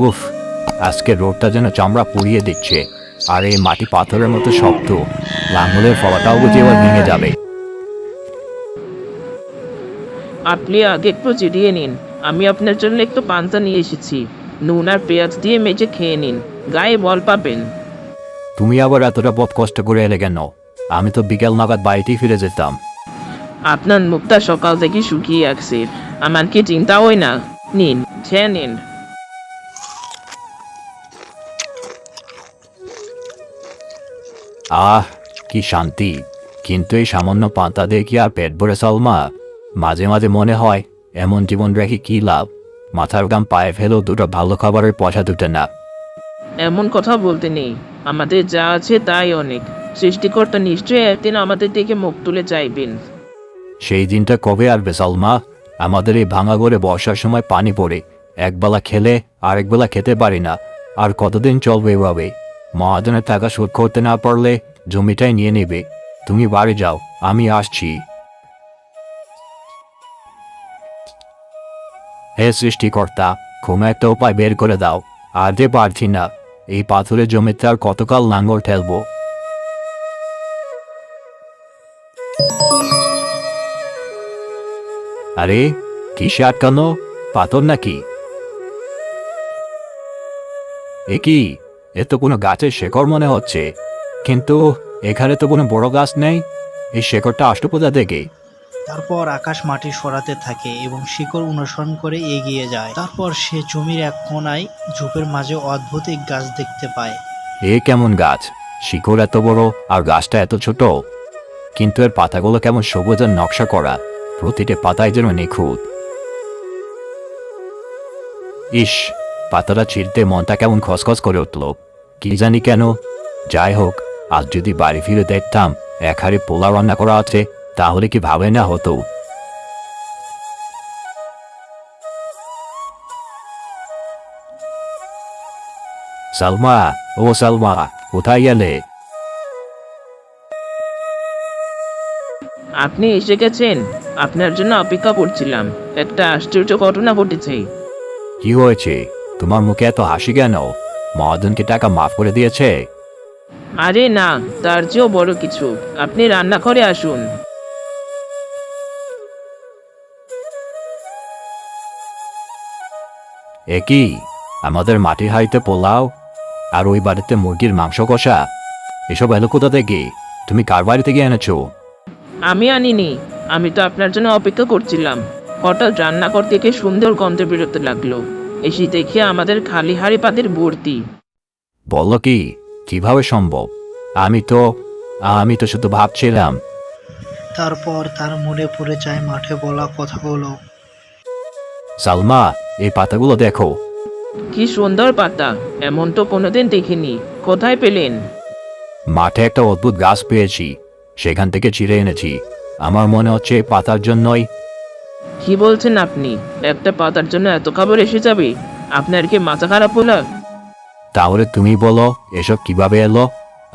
উফ, আজকে রোদটা যেন চামড়া পুড়িয়ে দিচ্ছে। আর এই মাটি পাথরের মতো শক্ত, লাঙলের ফলাটাও বুঝি এবার ভেঙে যাবে। আপনি আগে একটু জিরিয়ে নিন, আমি আপনার জন্য একটু পান্তা নিয়ে এসেছি। নুন আর পেঁয়াজ দিয়ে মেজে খেয়ে নিন, গায়ে বল পাবেন। তুমি আবার এতটা পথ কষ্ট করে এলে কেন? আমি তো বিকেল নাগাদ বাড়িতেই ফিরে যেতাম। আপনার মুখটা সকাল থেকে শুকিয়ে আছে, আমার কি চিন্তা হয় না? নিন, খেয়ে নিন। আহ, কি শান্তি! কিন্তু এই সামান্য পান্তা দিয়ে কি আর পেট ভরে সালমা? মাঝে মাঝে মনে হয় এমন জীবন রেখে কি লাভ? মাথার গাম পায়ে ফেলেও দুটো ভালো খাবারের পয়সা দুটে না। এমন কথা বলতে নেই, আমাদের যা আছে তাই অনেক। সৃষ্টিকর্তা নিশ্চয়ই একদিন আমাদের দিকে মুখ তুলে চাইবেন। সেই দিনটা কবে আসবে সালমা? আমাদের এই ভাঙা ঘরে বর্ষার সময় পানি পড়ে, একবেলা খেলে আরেকবেলা খেতে পারি না। আর কতদিন চলবে এভাবে? মহাজনের টাকা শোধ করতে না পারলে জমিটাই নিয়ে নেবে। তুমি বাড়ি যাও, আমি আসছি। হে সৃষ্টিকর্তা, কোনো একটা উপায় বের করে দাও। আর যে পারছি না, এই পাথরের জমিতে আর কতকাল লাঙ্গল ঠেলবো? আরে, কিসে আটকানো? পাথর নাকি? এ কি? এ তো কোনো গাছের শেকড় মনে হচ্ছে। কিন্তু এখানে তো কোনো বড় গাছ নেই। এই শেকড়টা আসলো কোথা থেকে? তারপর আকাশ মাটি সরাতে থাকে এবং শিকড় অনুসরণ করে এগিয়ে যায়। তারপর সে জমির এক কোনায় ঝোপের মাঝে অদ্ভুত এক গাছ দেখতে পায়। এ কেমন গাছ? শিকড় এত বড় আর গাছটা এত ছোট। কিন্তু এর পাতাগুলো কেমন সবুজ আর নকশা করা, প্রতিটা পাতায় যেন নিখুঁত। ইস, পাতাটা ছিঁড়তে মনটা কেমন খসখস করে উঠল। কি জানি কেন। যাই হোক, আজ যদি বাড়ি ফিরে দেখতাম এক হাঁড়ি পোলাও রান্না করা আছে, তাহলে কি ভাবে না হতো? সালমা, ও সালমা, কোথায় গেলে? আপনি এসে গেছেন, আপনার জন্য অপেক্ষা করছিলাম। একটা আশ্চর্য ঘটনা ঘটেছে। কি হয়েছে? তোমার মুখে এত হাসি কেন? মহাজনকে টাকা মাফ করে দিয়েছে? আরে না, তার চেয়েও বড় কিছু। আপনি রান্নাঘরে আসুন। এ কি? আমাদের মাটির হাঁড়িতে পোলাও আর ওই বাড়িতে মুরগির মাংস কষা, এসব এলো কোথা থেকে? তুমি কার বাড়ি থেকে এনেছো? আমি আনিনি, আমি তো আপনার জন্য অপেক্ষা করছিলাম। হঠাৎ রান্নাঘর থেকে সুন্দর গন্ধ বেরোতে লাগলো। এসে দেখে আমাদের খালি হাঁড়ি পাতির ভর্তি। বললো কি? কিভাবে সম্ভব? আমি তো আমি তো শুধু ভাবছিলাম। তারপর তার মনে পড়ে যায় মাঠে বলা কথাগুলো। সালমা, এই পাতাগুলো দেখো। কি সুন্দর পাতা, এমন তো কোনোদিন দেখিনি। কোথায় পেলেন? মাঠে একটা অদ্ভুত গাছ পেয়েছি, সেখান থেকে চিড়ে এনেছি। আমার মনে হচ্ছে এই পাতার জন্যই। কি বলছেন আপনি? একটা পাতার জন্য এত খাবার এসে যাবে? আপনার কি মাথা খারাপ হলো? তাহলে তুমি বলো, এসব কিভাবে এলো?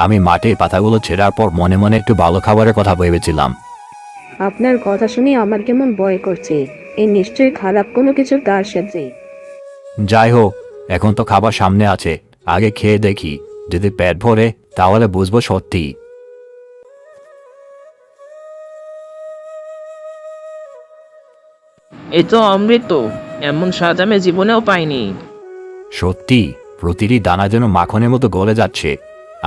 আমি মাঠে এই পাতাগুলো ছেঁড়ার পর মনে মনে একটু ভালো খাবারের কথা ভেবেছিলাম। আপনার কথা শুনে আমার কেমন ভয় করছে। এই নিশ্চয়ই খারাপ কোনো কিছু তার সাথে। যাই হোক, এখন তো খাবার সামনে আছে, আগে খেয়ে দেখি। যদি পেট ভরে তাহলে বুঝবো সত্যি। এ তো অমৃত, এমন স্বাদ আমি জীবনেও পাইনি। সত্যি, প্রতিটি দানা যেন মাখনের মতো গলে যাচ্ছে।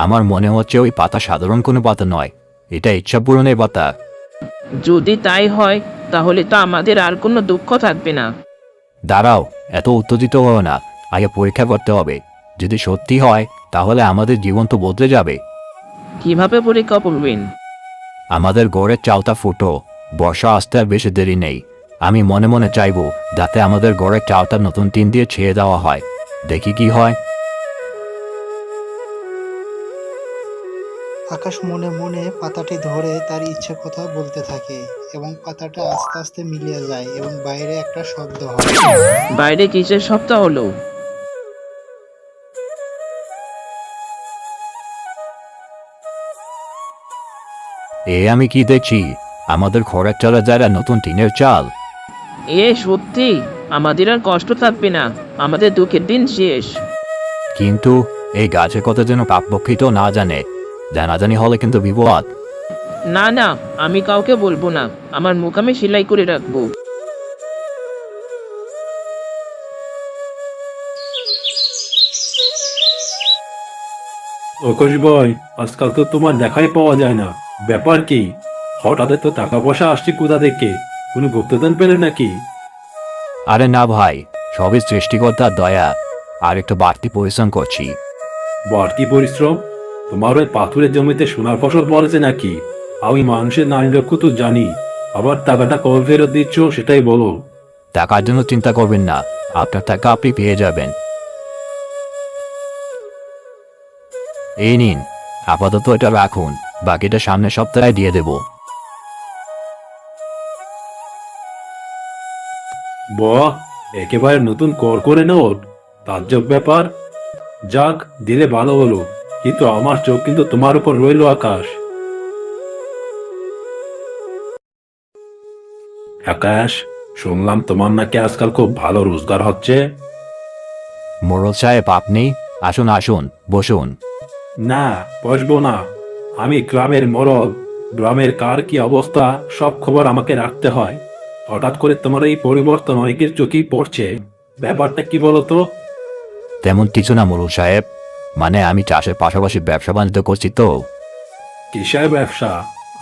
আমার মনে হচ্ছে ওই পাতা সাধারণ কোনো পাতা নয়, এটা ইচ্ছা পূরণের পাতা। যদি তাই হয়, তাহলে তো আমাদের আর কোনো দুঃখ থাকবে না। দাঁড়াও, এত উত্তেজিত হও না, আগে পরীক্ষা করতে হবে। যদি সত্যি হয় তাহলে আমাদের জীবন তো বদলে যাবে। কিভাবে পরীক্ষা করবেন? আমাদের গড়ের চালটা ফুটো, বর্ষা আসতে আর বেশি দেরি নেই। আমি মনে মনে চাইবো যাতে আমাদের গড়ের চালটা নতুন টিন দিয়ে ছেয়ে দেওয়া হয়। দেখি কি হয়। আকাশ মনে মনে পাতাটি ধরে তার ইচ্ছে কথা বলতে থাকে এবং পাতাটা আস্তে আস্তে মিলিয়ে যায় এবং বাইরে একটা শব্দ হয়। বাইরে কিসের সপ্তাহ হলো? এ আমি কি দেখছি? আমাদের ঘরের চালের জায়গা নতুন টিনের চাল। এ সত্যি? আমাদের আর কষ্ট থাকবে না, আমাদের দুঃখের দিন শেষ। কিন্তু এই গাছের কথা যেন কাকপক্ষিত না জানে, জানাজানি হলে কিন্তু বিপদ। না না, আমি কাউকে বলবো না, আমার মুখ আমি সেলাই করে রাখবো। প্রকাশ ভাই, আজকাল তো তোমার দেখাই পাওয়া যায় না, ব্যাপার কি? হঠাৎ তো টাকা পয়সা আসছে কোথা থেকে? কোনো গুপ্তধন পেলে নাকি? আরে না ভাই, সবই সৃষ্টিকর্তার দয়া, আর একটু বাড়তি পরিশ্রম করছি। বাড়তি পরিশ্রম? তোমার ওই পাথুরের জমিতে সোনার ফসল পড়েছে নাকি? আমি মানুষের নারী লক্ষ্য তো জানি, আবার টাকাটা কবে ফেরত দিচ্ছ সেটাই বলো। টাকার জন্য চিন্তা করবেন না, আপনার টাকা আপনি পেয়ে যাবেন। এই নিন, আপাতত এটা রাখুন, বাকিটা সামনের সপ্তাহে দিয়ে দেব। বাহ, একেবারে নতুন কর করে নোট, তাজ্জব ব্যাপার। যাক, দিলে ভালো হলো, কিন্তু আমার চোখ কিন্তু তোমার উপর রইলো আকাশ। আকাশ, শুনলাম তোমার নাকি আজকাল খুব ভালো রোজগার হচ্ছে। মোড়ল সাহেব আপনি আসুন আসুন, বসুন। না, বসবো না। আমি গ্রামের মোড়ল, গ্রামের কার কি অবস্থা সব খবর আমাকে রাখতে হয়। হঠাৎ করে তোমার এই পরিবর্তন অনেকের চোখেই পড়ছে, ব্যাপারটা কি বলতো? তেমন কিছু না মোড়ল সাহেব, মানে আমি চাষের পাশাপাশি ব্যবসা বাণিজ্য করছি তো। কিসের ব্যবসা?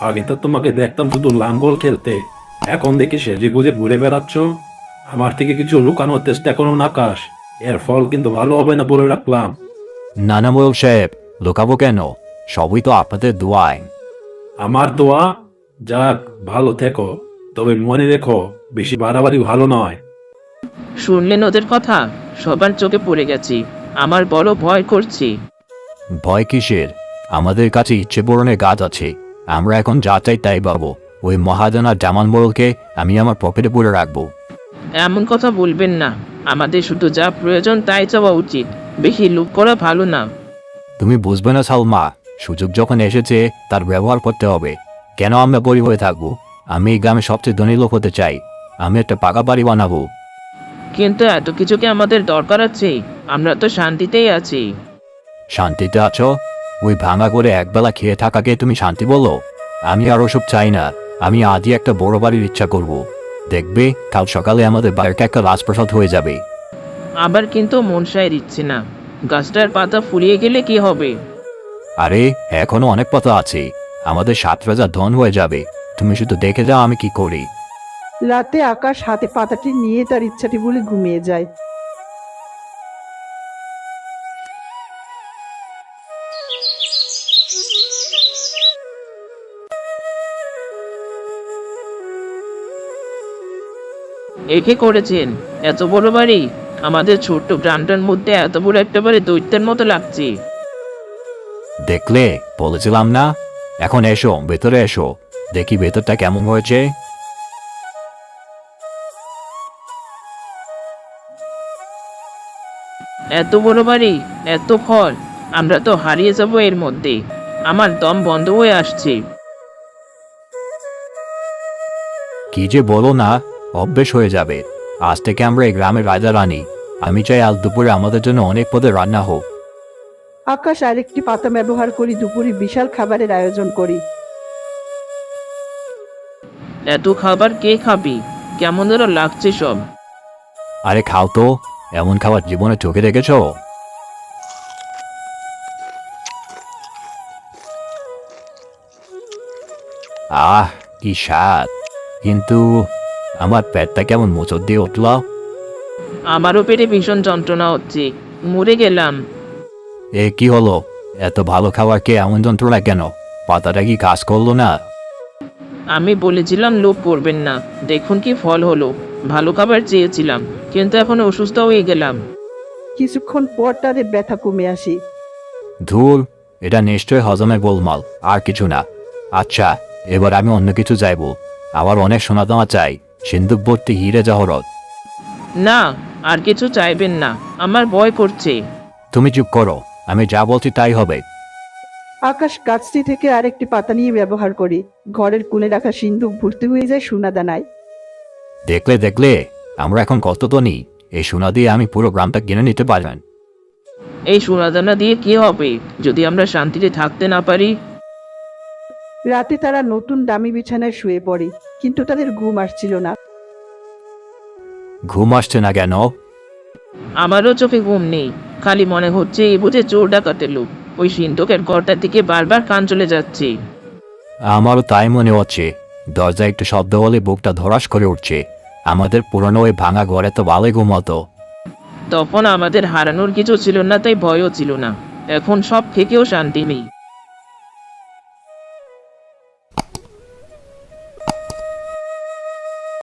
আগে তো তোমাকে দেখতাম শুধু লাঙ্গল খেলতে, এখন দেখি সেজে গুজে ঘুরে বেড়াচ্ছ। আমার থেকে কিছু লুকানোর চেষ্টা করো না আকাশ, এর ফল কিন্তু ভালো হবে না বলে রাখলাম। না না মোড়ল সাহেব, লুকাবো কেন? সবই তো আপনাদের দোয়ায়। আমার দোয়া? যাক, ভালো থেকো, তবে মনে রেখো বেশি বাড়াবাড়ি ভালো নয়। শুনলেন ওদের কথা? সবার চোখে পড়ে গেছি, আমার বড় ভয় করছি। ভয় কিসের? আমাদের কাছে ইচ্ছে পূরণের গাছ আছে, আমরা এখন যা চাই তাই পাবো। ওই মহাজন আর জামান মোড়লকে আমি আমার পকেটে পুরে রাখবো। এমন কথা বলবেন না, আমাদের শুধু যা প্রয়োজন তাই চাওয়া উচিত, বেশি লোভ করা ভালো না। তুমি বুঝবে না সালমা, সুযোগ যখন এসেছে তার ব্যবহার করতে হবে। কেন আমরা গরিব হয়ে থাকবো? আমি এই গ্রামে সবচেয়ে ধনী লোক হতে চাই, আমি একটা পাকা বাড়ি বানাবো। কিন্তু এত কিছু কি আমাদের দরকার আছে? আমরা তো শান্তিতেই আছি। শান্তিতে আছো? ওই ভাঙা করে একবেলা খেয়ে থাকাকে তুমি শান্তি বলো? আমি আর ওসব চাই না, আমি আজই একটা বড় বাড়ির ইচ্ছা করব। দেখবে কাল সকালে আমাদের বাড়িটা একটা রাজপ্রাসাদ হয়ে যাবে। আবার কিন্তু মন সায় দিচ্ছে না, গাছটার পাতা ফুরিয়ে গেলে কি হবে? আরে এখনো অনেক পথ আছে, আমাদের 7 রাজা ধন হয়ে যাবে। তুমি শুধু দেখে যাও আমি কি করি। রাতে আকাশ হাতে পাতাটি নিয়ে তার ইচ্ছাটি বলে ঘুমিয়ে যায়। একে করেছেন এত বড় বাড়ি? আমাদের ছোট্ট গ্রামটার মধ্যে এত বড় একটা বাড়ি দৈত্যের মতো লাগছে। দেখলে, বলেছিলাম না? এখন এসো, ভেতরে এসো, দেখি ভেতরটা কেমন হয়েছে। এত বড় বাড়ি, এত ফল, আমরা তো হারিয়ে যাব এর মধ্যে। আমার দম বন্ধ হয়ে আসছে। কি যে বলো না, অভ্যেস হয়ে যাবে। আজ থেকে আমরা এই গ্রামের রাজা রানী। আমি চাই আজ দুপুরে আমাদের জন্য অনেক পদের রান্না হোক। আকাশ আরেকটি পাতা ব্যবহার করি দুপুরে বিশাল খাবারের আয়োজন করি। এত খাবার কে খাবি? কেমন যেন লাগছে সব। আরে খাও তো, এমন খাবার জীবনে চোখে দেখেছ? আহ, কি স্বাদ! কিন্তু আমার পেটটা কেমন মোচড় দিয়ে উঠল। আমারও পেটে ভীষণ যন্ত্রণা হচ্ছে, মরে গেলাম। এ কি হলো? এত ভালো খাবার কে এমন যন্ত্রণা কেন? পাতাটা কি কাজ করলো না? আমি বলেছিলাম লোভ করবেন না, দেখুন কি ফল হলো। ভালো খাবার চেয়েছিলাম, কিন্তু এখন অসুস্থ হয়ে গেলাম। কিছুক্ষণ পর তাদের ব্যথা কমে আসে। ধুর, এটা নিশ্চয় হজমে গোলমাল, আর কিছু না। আচ্ছা, এবার আমি অন্য কিছু চাইবো। আবার অনেক সোনা দামা চাই, সিন্দুক ভর্তি হিরে জহরত। না, আর কিছু চাইবেন না, আমার ভয় করছে। তুমি চুপ করো, আমি যা বলছি তাই হবে। আকাশ গাছটি থেকে আরেকটি পাতা নিয়ে ব্যবহার করি। ঘরের কোণে রাখা সিন্দুক ভর্তি হয়ে যায় সোনা দানায়। দেখলে দেখলে, আমরা এখন কত ধনী, এই সোনা দিয়ে আমি পুরো গ্রামটা কিনে নিতে পারবেন। এই সোনাদানা দিয়ে কি হবে যদি আমরা শান্তিতে থাকতে না পারি? রাতে তারা নতুন দামি বিছানায় শুয়ে পড়ে, কিন্তু তাদের ঘুম আসছিল না। ঘুম আসছে না কেন? আমারও চোখে ঘুম নেই, খালি মনে হচ্ছে এই বুঝে চোর ডাকাতের লোক। ওই সিন্ধুকের ঘরটার দিকে বারবার কান চলে যাচ্ছে। আমারও তাই মনে হচ্ছে। দরজায় একটু শব্দ হলে বুকটা ধরাস করে উঠছে। আমাদের পুরনো ওই ভাঙা ঘরে তো ভালোই ঘুমাতো। তখন আমাদের হারানোর কিছু ছিল না, তাই ভয়ও ছিল না। এখন সব থেকেও শান্তি নেই।